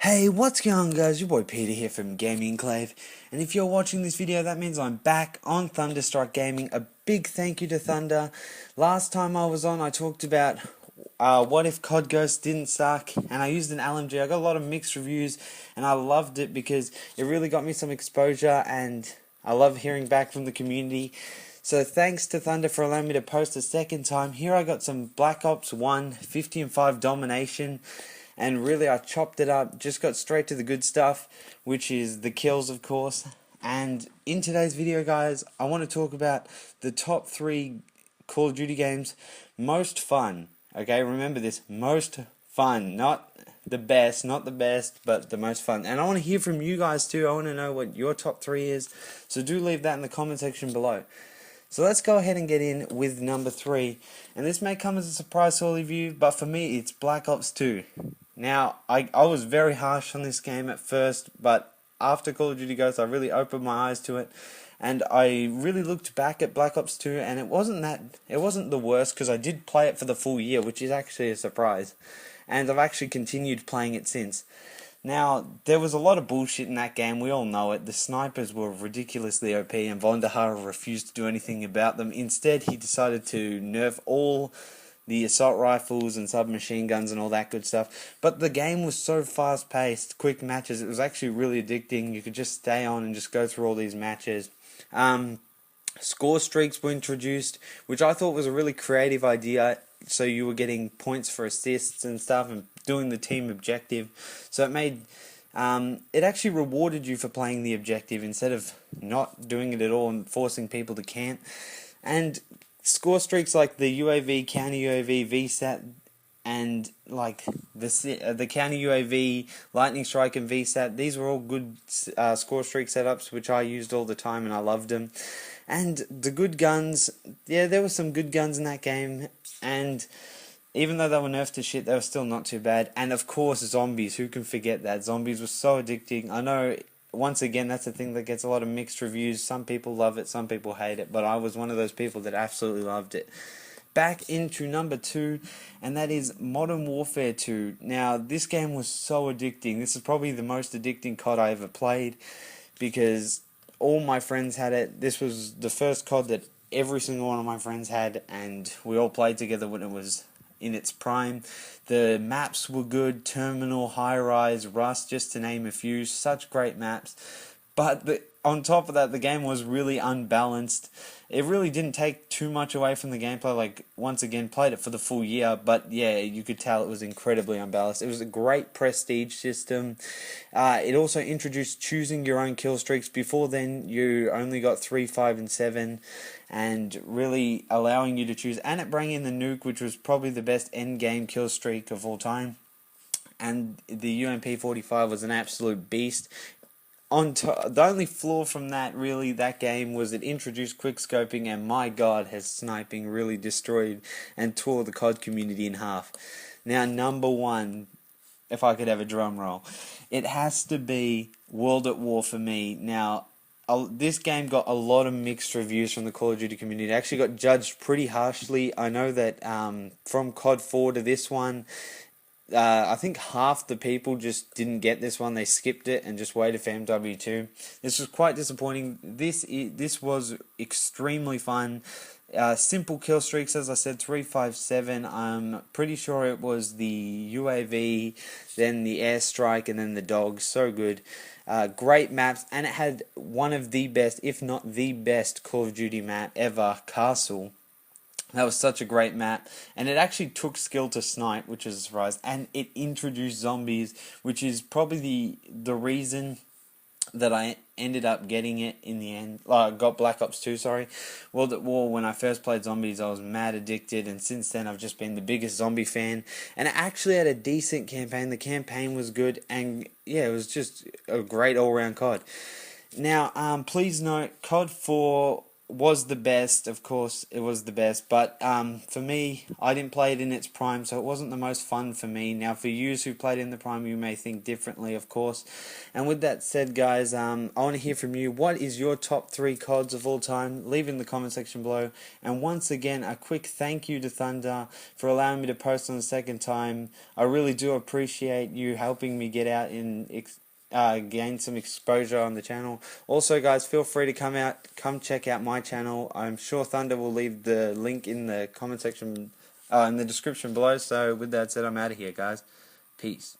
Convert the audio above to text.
Hey, what's going on, guys? Your boy Peter here from Gaming Enclave, and if you're watching this video, that means I'm back on ThunderStruckGaming. A big thank you to Thunder. Last time I was on, I talked about what if COD Ghost didn't suck, and I used an LMG. I got a lot of mixed reviews, and I loved it because it really got me some exposure, and I love hearing back from the community. So thanks to Thunder for allowing me to post a second time. Here I got some Black Ops 1 50 and 5 domination. And really, I chopped it up, just got straight to the good stuff, which is the kills, of course. And in today's video, guys, I want to talk about the top 3 Call of Duty games most fun. Okay, remember this, most fun, not the best, but the most fun. And I want to hear from you guys too. I want to know what your top 3 is. So do leave that in the comment section below. So let's go ahead and get in with number 3. And this may come as a surprise to all of you, but for me, it's Black Ops 2. Now, I was very harsh on this game at first, but after Call of Duty Ghosts, I really opened my eyes to it, and I really looked back at Black Ops 2, and it wasn't the worst, because I did play it for the full year, which is actually a surprise, and I've actually continued playing it since. Now, there was a lot of bullshit in that game, we all know it. The snipers were ridiculously OP, and Vonderhaar refused to do anything about them. Instead, he decided to nerf all the assault rifles and submachine guns and all that good stuff. But the game was so fast paced, quick matches, it was actually really addicting. You could just stay on and just go through all these matches. Score streaks were introduced, which I thought was a really creative idea. So you were getting points for assists and stuff and doing the team objective. So it made it actually rewarded you for playing the objective instead of not doing it at all and forcing people to camp. And score streaks like the UAV, counter UAV, VSAT, and like the counter UAV, lightning strike, and VSAT. These were all good score streak setups, which I used all the time, and I loved them. And the good guns, yeah, there were some good guns in that game, and even though they were nerfed to shit, they were still not too bad. And of course, zombies. Who can forget that? Zombies were so addicting. I know. Once again, that's a thing that gets a lot of mixed reviews. Some people love it, some people hate it, but I was one of those people that absolutely loved it. Back into number 2, and that is Modern Warfare 2. Now, this game was so addicting. This is probably the most addicting COD I ever played, because all my friends had it. This was the first COD that every single one of my friends had, and we all played together when it was in its prime. The maps were good: Terminal, High Rise, Rust, just to name a few. Such great maps. But on top of that, the game was really unbalanced. It really didn't take too much away from the gameplay. Like, once again, played it for the full year, but yeah, you could tell it was incredibly unbalanced. It was a great prestige system. It also introduced choosing your own kill streaks. Before then, you only got 3, 5, and 7, and really allowing you to choose. And it brought in the nuke, which was probably the best end-game kill streak of all time. And the UMP-45 was an absolute beast. The only flaw from that game was it introduced quickscoping, and my god, has sniping really destroyed and tore the COD community in half. Now, number 1, if I could have a drum roll, it has to be World at War for me. Now, this game got a lot of mixed reviews from the Call of Duty community. It actually got judged pretty harshly. I know that from COD 4 to this one, I think half the people just didn't get this one. They skipped it and just waited for MW2. This was quite disappointing. This was extremely fun. Simple kill streaks, as I said, 3, 5, 7. I'm pretty sure it was the UAV, then the airstrike, and then the dogs. So good. Great maps, and it had one of the best, if not the best, Call of Duty map ever, Castle. That was such a great map, and it actually took skill to snipe, which is a surprise, and it introduced zombies, which is probably the reason that I ended up getting it in the end. Got Black Ops 2, sorry. World at War, when I first played zombies, I was mad addicted, and since then I've just been the biggest zombie fan, and it actually had a decent campaign. The campaign was good, and yeah, it was just a great all-round COD. Now, please note, COD 4 was the best, of course, it was the best, but for me, I didn't play it in its prime, so it wasn't the most fun for me. Now, for you who played in the prime, you may think differently, of course. And with that said, guys, I want to hear from you. What is your top 3 CODs of all time? Leave in the comment section below. And once again, a quick thank you to Thunder for allowing me to post on the second time. I really do appreciate you helping me get out in gain some exposure on the channel. Also, guys, feel free to come check out my channel. I'm sure Thunder will leave the link in the comment section, in the description below. So with that said, I'm out of here, guys. Peace.